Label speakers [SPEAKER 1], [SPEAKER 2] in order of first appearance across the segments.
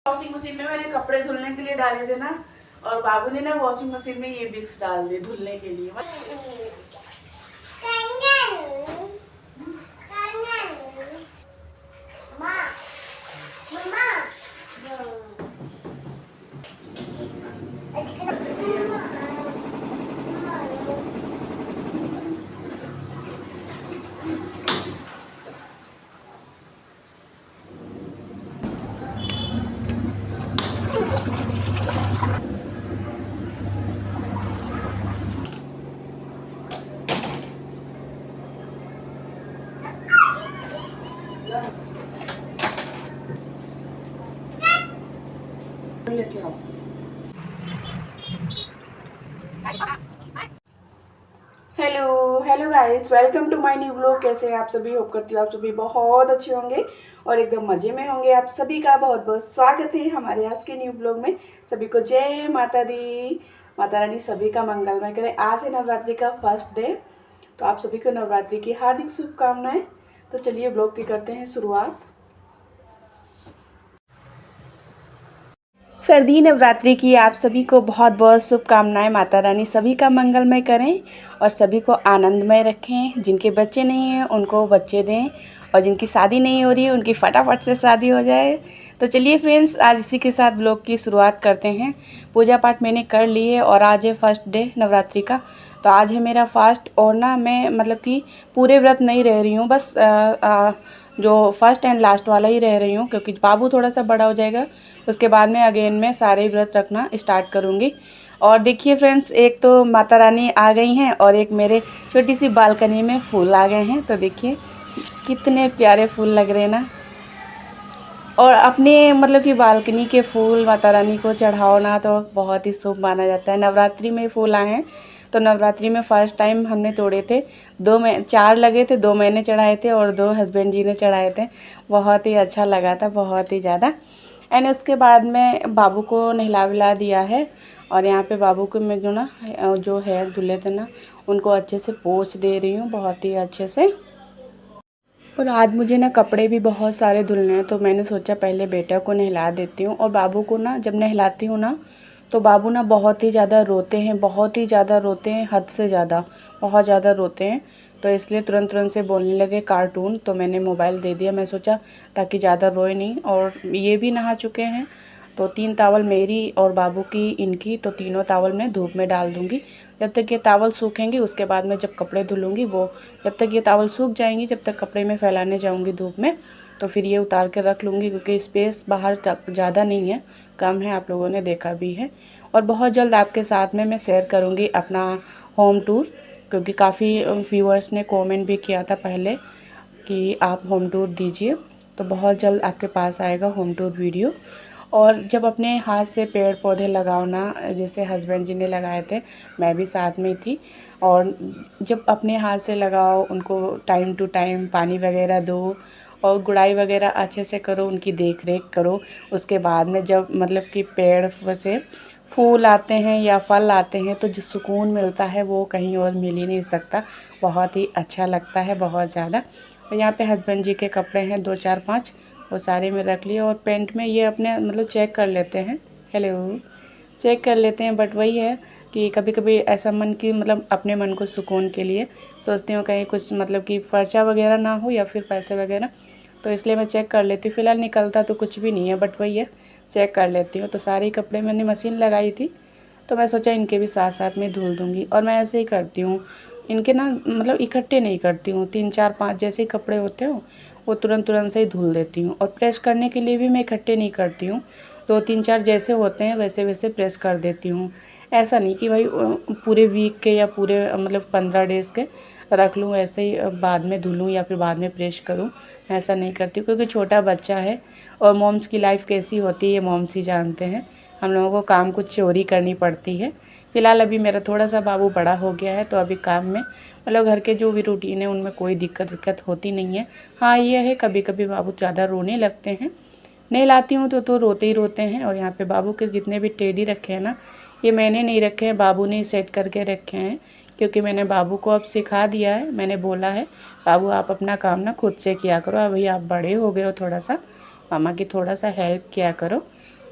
[SPEAKER 1] Washing machine में मैंने कपड़े धुलने के लिए डाले थे ना, और बाबू ने ना वॉशिंग मशीन में ये विक्स डाल दिए धुलने के लिए। लेके आओ। Hello hello guys, welcome to my new blog. कैसे हैं आप सभी? होप करती हूँ आप सभी बहुत अच्छे होंगे और एकदम मज़े में होंगे। आप सभी का बहुत बहुत स्वागत है हमारे आज के न्यू ब्लॉग में। सभी को जय माता दी, माता रानी सभी का मंगलमय करे। आज है नवरात्रि का फर्स्ट डे, तो आप सभी को नवरात्रि की हार्दिक शुभकामनाएं। तो चलिए ब्लॉग की करते हैं शुरुआत। सर्दी नवरात्रि की आप सभी को बहुत बहुत शुभकामनाएं। माता रानी सभी का मंगलमय करें और सभी को आनंदमय रखें। जिनके बच्चे नहीं हैं उनको बच्चे दें, और जिनकी शादी नहीं हो रही है उनकी फटाफट से शादी हो जाए। तो चलिए फ्रेंड्स, आज इसी के साथ ब्लॉग की शुरुआत करते हैं। पूजा पाठ मैंने कर ली है और आज है फर्स्ट डे नवरात्रि का। तो आज है मेरा फास्ट, और ना मैं मतलब कि पूरे व्रत नहीं रह रही हूँ, बस जो फर्स्ट एंड लास्ट वाला ही रह रही हूँ, क्योंकि बाबू थोड़ा सा बड़ा हो जाएगा उसके बाद में अगेन मैं सारे व्रत रखना स्टार्ट करूँगी। और देखिए फ्रेंड्स, एक तो माता रानी आ गई हैं और एक मेरे छोटी सी बालकनी में फूल आ गए हैं। तो देखिए कितने प्यारे फूल लग रहे हैं ना। और अपने मतलब कि बालकनी के फूल माता रानी को चढ़ाओ ना तो बहुत ही शुभ माना जाता है। नवरात्रि में फूल आए हैं, तो नवरात्रि में फ़र्स्ट टाइम हमने तोड़े थे। 4 लगे थे, 2 मैंने चढ़ाए थे और 2 हस्बैंड जी ने चढ़ाए थे। बहुत ही अच्छा लगा था, बहुत ही ज़्यादा। एंड उसके बाद में बाबू को नहला विला दिया है, और यहाँ पे बाबू को मैं जो हेयर धुले थे ना उनको अच्छे से पोंछ दे रही हूँ, बहुत ही अच्छे से। और आज मुझे ना कपड़े भी बहुत सारे धुलने हैं, तो मैंने सोचा पहले बेटा को नहला देती हूँ। और बाबू को ना जब नहलाती हूँ ना तो बाबू ना बहुत ही ज़्यादा रोते हैं, बहुत ही ज़्यादा रोते हैं, हद से ज़्यादा, बहुत ज़्यादा रोते हैं। तो इसलिए तुरंत तुरंत से बोलने लगे कार्टून, तो मैंने मोबाइल दे दिया। मैं सोचा ताकि ज़्यादा रोए नहीं। और ये भी नहा चुके हैं, तो 3 तावल मेरी और बाबू की, इनकी, तो तीनों तावल मैं धूप में डाल दूँगी। जब तक ये तावल सूखेंगी उसके बाद में जब कपड़े धुलूँगी, वो जब तक ये तावल सूख जाएंगी जब तक कपड़े में फैलाने जाऊँगी धूप में, तो फिर ये उतार के रख लूँगी, क्योंकि स्पेस बाहर ज़्यादा नहीं है, कम है, आप लोगों ने देखा भी है। और बहुत जल्द आपके साथ में मैं शेयर करूँगी अपना होम टूर, क्योंकि काफ़ी व्यूअर्स ने कमेंट भी किया था पहले कि आप होम टूर दीजिए। तो बहुत जल्द आपके पास आएगा होम टूर वीडियो। और जब अपने हाथ से पेड़ पौधे लगाओ ना, जैसे हस्बैंड जी ने लगाए थे, मैं भी साथ में थी, और जब अपने हाथ से लगाओ उनको टाइम टू टाइम पानी वगैरह दो और गुड़ाई वगैरह अच्छे से करो, उनकी देख रेख करो। उसके बाद में जब मतलब कि पेड़ से फूल आते हैं या फल आते हैं तो जो सुकून मिलता है वो कहीं और मिल ही नहीं सकता। बहुत ही अच्छा लगता है, बहुत ज़्यादा। और यहाँ पे हस्बैंड जी के कपड़े हैं 2 4 5, वो सारे में रख लिए। और पेंट में ये अपने मतलब चेक कर लेते हैं, हेलो, चेक कर लेते हैं। बट वही है कि कभी कभी ऐसा मन की मतलब अपने मन को सुकून के लिए सोचती हूँ कहीं कुछ मतलब कि पर्चा वगैरह ना हो या फिर पैसे वगैरह, तो इसलिए मैं चेक कर लेती हूँ। फ़िलहाल निकलता तो कुछ भी नहीं है, बट वही है, चेक कर लेती हूँ। तो सारे कपड़े मैंने मशीन लगाई थी, तो मैं सोचा इनके भी साथ साथ में धुल दूँगी। और मैं ऐसे ही करती हूँ, इनके ना मतलब इकट्ठे नहीं करती हूँ। 3 4 5 जैसे ही कपड़े होते हो वो तुरंत तुरंत से ही धुल देती हूँ। और प्रेस करने के लिए भी मैं इकट्ठे नहीं करती हूँ, 2 3 4 जैसे होते हैं वैसे वैसे प्रेस कर देती हूँ। ऐसा नहीं कि भाई पूरे वीक के या पूरे मतलब 15 डेज़ के रख लूँ, ऐसे ही बाद में धुलूँ या फिर बाद में प्रेस करूँ, ऐसा नहीं करती हूँ। क्योंकि छोटा बच्चा है और मॉम्स की लाइफ कैसी होती है मॉम्स ही जानते हैं। हम लोगों को काम कुछ चोरी करनी पड़ती है। फ़िलहाल अभी मेरा थोड़ा सा बाबू बड़ा हो गया है, तो अभी काम में मतलब घर के जो भी रूटीन है उनमें कोई दिक्कत होती नहीं है। हाँ ये है कभी कभी बाबू ज़्यादा रोने लगते हैं, नहीं लाती हूँ तो रोते ही रोते हैं। और यहाँ पे बाबू के जितने भी टेडी रखे हैं ना, ये मैंने नहीं रखे हैं, बाबू ने सेट करके रखे हैं। क्योंकि मैंने बाबू को अब सिखा दिया है, मैंने बोला है बाबू आप अपना काम ना खुद से किया करो, अभी आप बड़े हो गए हो, थोड़ा सा मामा की थोड़ा सा हेल्प किया करो।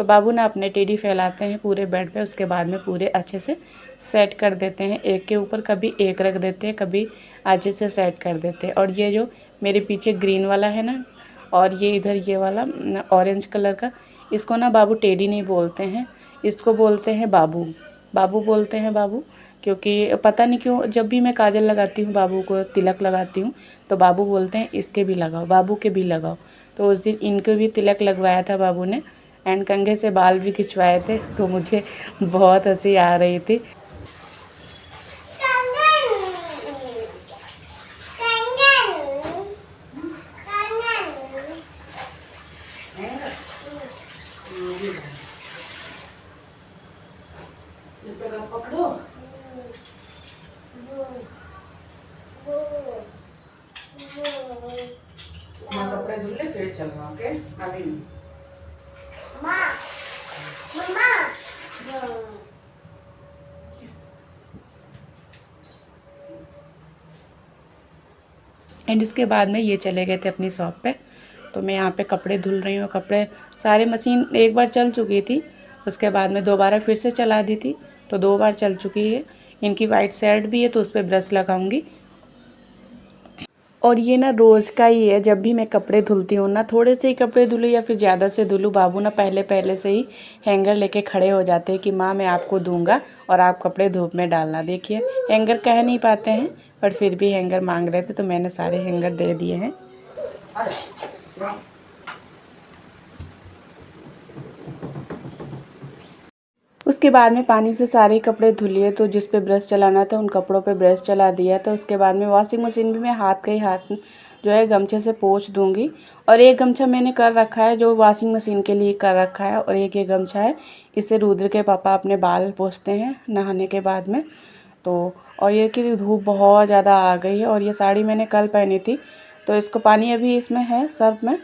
[SPEAKER 1] तो बाबू ना अपने टेडी फैलाते हैं पूरे बेड पे, उसके बाद में पूरे अच्छे से सेट कर देते हैं। एक के ऊपर कभी एक रख देते हैं, कभी अच्छे से सेट कर देते हैं। और ये जो मेरे पीछे ग्रीन वाला है ना, और ये इधर ये वाला ऑरेंज कलर का, इसको ना बाबू टेडी नहीं बोलते हैं, इसको बोलते हैं बाबू। बाबू बोलते हैं बाबू, क्योंकि पता नहीं क्यों जब भी मैं काजल लगाती हूँ, बाबू को तिलक लगाती हूँ, तो बाबू बोलते हैं इसके भी लगाओ, बाबू के भी लगाओ। तो उस दिन इनको भी तिलक लगवाया था बाबू ने, एंड कंघे से बाल भी खिंचवाए थे। तो मुझे बहुत हंसी आ रही थी। पकड़ो कपड़े धुल ले फिर चलना, ओके? अभी नहीं। एंड उसके बाद में ये चले गए थे अपनी शॉप पे, तो मैं यहाँ पे कपड़े धुल रही हूँ। कपड़े सारे मशीन एक बार चल चुकी थी, उसके बाद में दोबारा फिर से चला दी थी, तो 2 बार चल चुकी है। इनकी वाइट शर्ट भी है, तो उस पर ब्रश लगाऊंगी। और ये ना रोज़ का ही है, जब भी मैं कपड़े धुलती हूँ ना, थोड़े से ही कपड़े धुलूँ या फिर ज़्यादा से धुलूँ, बाबू ना पहले पहले से ही हैंगर लेके खड़े हो जाते हैं कि माँ मैं आपको दूंगा और आप कपड़े धूप में डालना। देखिए हैंगर कह नहीं पाते हैं, पर फिर भी हैंगर मांग रहे थे, तो मैंने सारे हैंगर दे दिए हैं। उसके बाद में पानी से सारे कपड़े धुल लिए, तो जिस पे ब्रश चलाना था उन कपड़ों पे ब्रश चला दिया। तो उसके बाद में वॉशिंग मशीन भी मैं हाथ का ही हाथ जो है गमछे से पोंछ दूंगी। और एक गमछा मैंने कर रखा है जो वॉशिंग मशीन के लिए कर रखा है, और एक ये गमछा है, इससे रुद्र के पापा अपने बाल पोंछते हैं नहाने के बाद में। तो और ये कि धूप बहुत ज़्यादा आ गई है, और ये साड़ी मैंने कल पहनी थी, तो इसको पानी अभी इसमें है सर्फ में,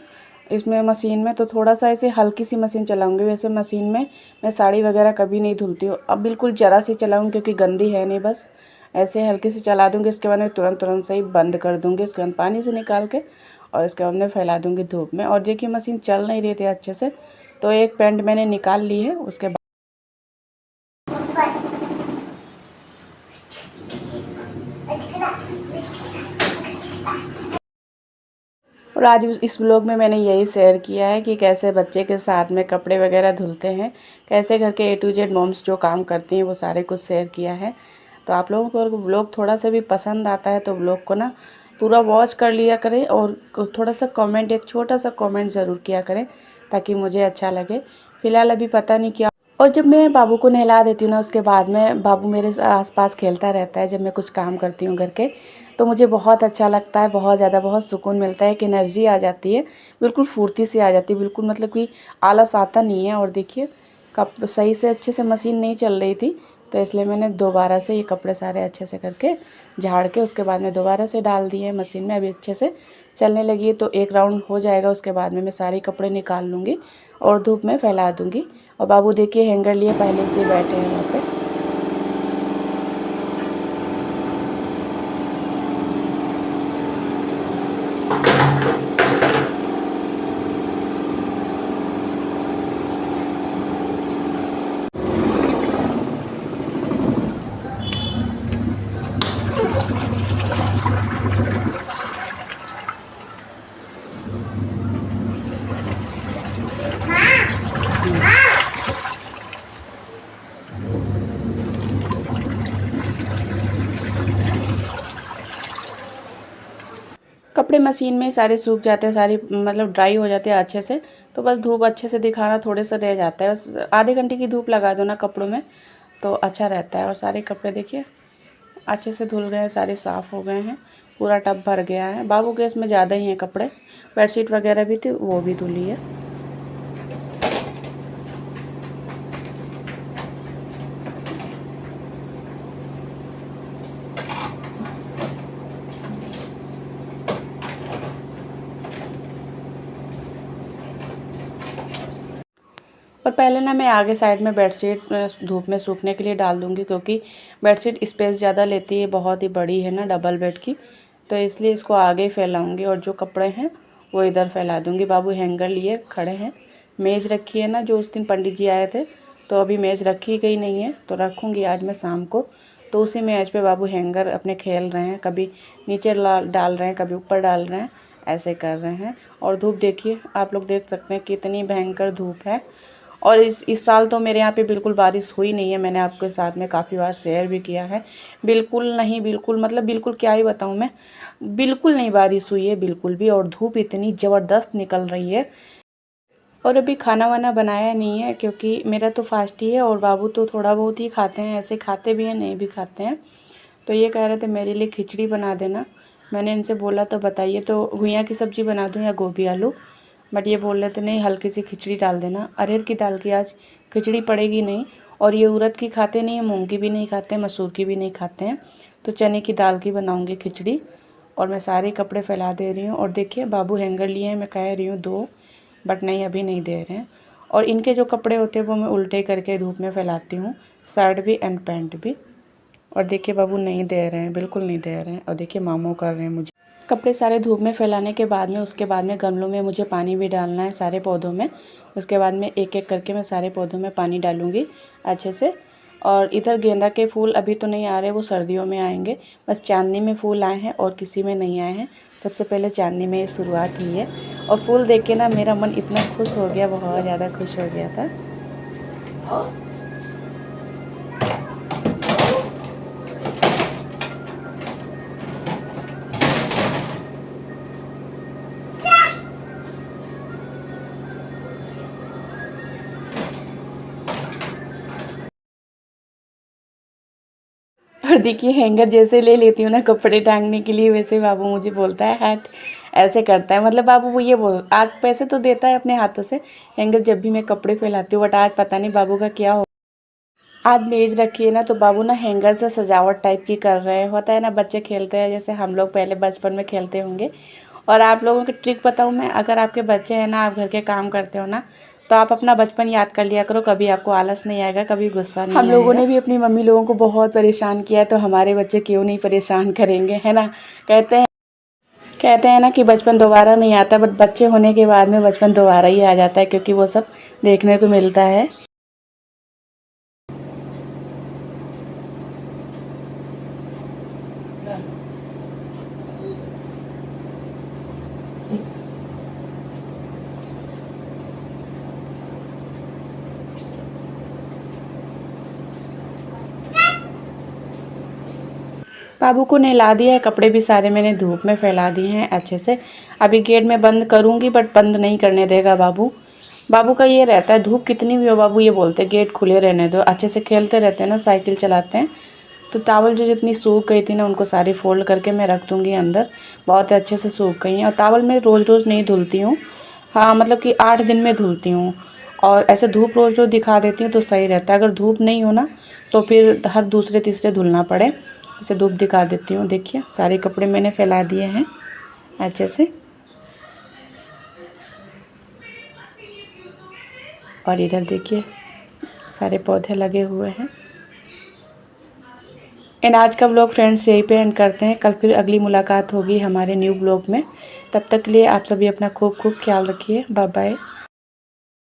[SPEAKER 1] इसमें मशीन में, तो थोड़ा सा ऐसे हल्की सी मशीन चलाऊंगी। वैसे मशीन में मैं साड़ी वगैरह कभी नहीं धुलती हूँ, अब बिल्कुल ज़रा सी चलाऊंगी क्योंकि गंदी है नहीं, बस ऐसे हल्की से चला दूंगी। उसके बाद में तुरंत से ही बंद कर दूंगी, उसके बाद पानी से निकाल के, और इसके बाद में फैला दूंगी धूप में। और देखिए मशीन चल नहीं रही थी अच्छे से, तो एक पैंट मैंने निकाल ली है। उसके और आज इस ब्लॉग में मैंने यही शेयर किया है कि कैसे बच्चे के साथ में कपड़े वगैरह धुलते हैं, कैसे घर के A to Z मॉम्स जो काम करती हैं वो सारे कुछ शेयर किया है। तो आप लोगों को अगर व्लॉग थोड़ा सा भी पसंद आता है तो व्लॉग को ना पूरा वॉच कर लिया करें, और थोड़ा सा कमेंट, एक छोटा सा कमेंट ज़रूर किया करें ताकि मुझे अच्छा लगे। फ़िलहाल अभी पता नहीं क्या। और जब मैं बाबू को नहला देती हूँ ना, उसके बाद में बाबू मेरे आसपास खेलता रहता है। जब मैं कुछ काम करती हूँ घर के, तो मुझे बहुत अच्छा लगता है, बहुत ज़्यादा, बहुत सुकून मिलता है, एक एनर्जी आ जाती है, बिल्कुल फुर्ती सी आ जाती है, बिल्कुल मतलब कि आलस आता नहीं है। और देखिए कप सही से अच्छे से मशीन नहीं चल रही थी, तो इसलिए मैंने दोबारा से ये कपड़े सारे अच्छे से करके झाड़ के उसके बाद में दोबारा से डाल दिए मशीन में। अभी अच्छे से चलने लगी है, तो एक राउंड हो जाएगा, उसके बाद में मैं सारे कपड़े निकाल लूँगी और धूप में फैला दूँगी। और बाबू देखिए हैंगर लिए पहले से बैठे हैं यहाँ पे। कपड़े मशीन में सारे सूख जाते हैं, सारी मतलब ड्राई हो जाते हैं अच्छे से, तो बस धूप अच्छे से दिखाना थोड़े सा रह जाता है। बस आधे घंटे की धूप लगा दो ना कपड़ों में तो अच्छा रहता है। और सारे कपड़े देखिए अच्छे से धुल गए हैं, सारे साफ़ हो गए हैं, पूरा टब भर गया है। बाबू के इसमें ज़्यादा ही हैं कपड़े, बेडशीट वगैरह भी थी वो भी धुली है। और पहले ना मैं आगे साइड में बेडशीट धूप में सूखने के लिए डाल दूँगी, क्योंकि बेडशीट स्पेस ज़्यादा लेती है, बहुत ही बड़ी है ना डबल बेड की, तो इसलिए इसको आगे ही फैलाऊँगी और जो कपड़े हैं वो इधर फैला दूँगी। बाबू हैंगर लिए खड़े हैं, मेज़ रखी है ना, जो उस दिन पंडित जी आए थे, तो अभी मेज़ रखी गई नहीं है, तो रखूँगी आज मैं शाम को। तो उसी मेज़ पे बाबू हैंगर अपने खेल रहे हैं, कभी नीचे डाल रहे हैं, कभी ऊपर डाल रहे हैं, ऐसे कर रहे हैं। और धूप देखिए, आप लोग देख सकते हैं कितनी भयंकर धूप है। और इस साल तो मेरे यहाँ पे बिल्कुल बारिश हुई नहीं है। मैंने आपके साथ में काफ़ी बार शेयर भी किया है। बिल्कुल नहीं, बिल्कुल मतलब बिल्कुल क्या ही बताऊँ मैं, बिल्कुल नहीं बारिश हुई है बिल्कुल भी। और धूप इतनी ज़बरदस्त निकल रही है। और अभी खाना वाना बनाया नहीं है, क्योंकि मेरा तो फास्ट ही है और बाबू तो थोड़ा बहुत ही खाते हैं, ऐसे खाते भी हैं नहीं भी खाते हैं। तो ये कह रहे थे मेरे लिए खिचड़ी बना देना। मैंने इनसे बोला तो बताइए, तो घुइयाँ की सब्ज़ी बना दूँ या गोभी आलू, बट ये बोल रहे थे नहीं हल्की सी खिचड़ी डाल देना। अरहर की दाल की आज खिचड़ी पड़ेगी नहीं। और ये उड़द की खाते नहीं हैं, मूंग की भी नहीं खाते हैं, मसूर की भी नहीं खाते हैं, तो चने की दाल की बनाऊँगी खिचड़ी। और मैं सारे कपड़े फैला दे रही हूँ। और देखिए बाबू हैंगर लिए हैं, मैं कह रही हूँ 2, बट नहीं अभी नहीं दे रहे हैं। और इनके जो कपड़े होते हैं वो मैं उल्टे करके धूप में फैलाती हूँ, शर्ट भी एंड पैंट भी। और देखिए बाबू नहीं दे रहे हैं, बिल्कुल नहीं दे रहे हैं। और देखिए मामू कर रहे हैं मुझे। कपड़े सारे धूप में फैलाने के बाद में उसके बाद में गमलों में मुझे पानी भी डालना है सारे पौधों में। उसके बाद में एक एक करके मैं सारे पौधों में पानी डालूँगी अच्छे से। और इधर गेंदा के फूल अभी तो नहीं आ रहे, वो सर्दियों में आएंगे। बस चांदनी में फूल आए हैं और किसी में नहीं आए हैं। सबसे पहले चांदनी में शुरुआत हुई है। और फूल देख के ना मेरा मन इतना खुश हो गया, बहुत ज़्यादा खुश हो गया था। और देखिए हैंगर जैसे ले लेती हूँ ना कपड़े टांगने के लिए, वैसे बाबू मुझे बोलता है हट, ऐसे करता है। मतलब बाबू वो ये बोल, आज पैसे तो देता है अपने हाथों से हैंगर जब भी मैं कपड़े फैलाती हूँ, बट आज पता नहीं बाबू का क्या हो। आज मेज रखी है ना, तो बाबू ना हैंगर से सजावट टाइप की कर रहे हैं। होता है ना बच्चे खेलते हैं जैसे हम लोग पहले बचपन में खेलते होंगे। और आप लोगों की ट्रिक बताऊँ मैं, अगर आपके बच्चे हैं ना, आप घर के काम करते हो ना, तो आप अपना बचपन याद कर लिया करो, कभी आपको आलस नहीं आएगा, कभी गुस्सा नहीं आएगा। हम लोगों ने भी अपनी मम्मी लोगों को बहुत परेशान किया है, तो हमारे बच्चे क्यों नहीं परेशान करेंगे, है ना। कहते हैं ना कि बचपन दोबारा नहीं आता, बट बच्चे होने के बाद में बचपन दोबारा ही आ जाता है, क्योंकि वो सब देखने को मिलता है। बाबू को नहला दिया है, कपड़े भी सारे मैंने धूप में फैला दिए हैं अच्छे से। अभी गेट में बंद करूँगी, बट बंद नहीं करने देगा बाबू। बाबू का ये रहता है, धूप कितनी भी हो बाबू ये बोलते हैं गेट खुले रहने दो। अच्छे से खेलते रहते हैं ना, साइकिल चलाते हैं। तो टावल जो जितनी सूख गई थी ना, उनको सारी फोल्ड करके मैं रख दूँगी अंदर। बहुत अच्छे से सूख गई हैं। और टावल मैं रोज़ रोज़ नहीं धुलती हूँ, हाँ मतलब कि 8 दिन में धुलती हूँ। और ऐसे धूप रोज़ रोज़ दिखा देती हूँ तो सही रहता है। अगर धूप नहीं हो ना, तो फिर हर दूसरे तीसरे धुलना पड़े। इसे धूप दिखा देती हूँ। देखिए सारे कपड़े मैंने फैला दिए हैं अच्छे से। और इधर देखिए सारे पौधे लगे हुए हैं। एंड आज का ब्लॉग फ्रेंड्स यहीं पे एंड करते हैं। कल फिर अगली मुलाकात होगी हमारे न्यू ब्लॉग में। तब तक के लिए आप सभी अपना खूब खूब ख्याल रखिए। Bye bye.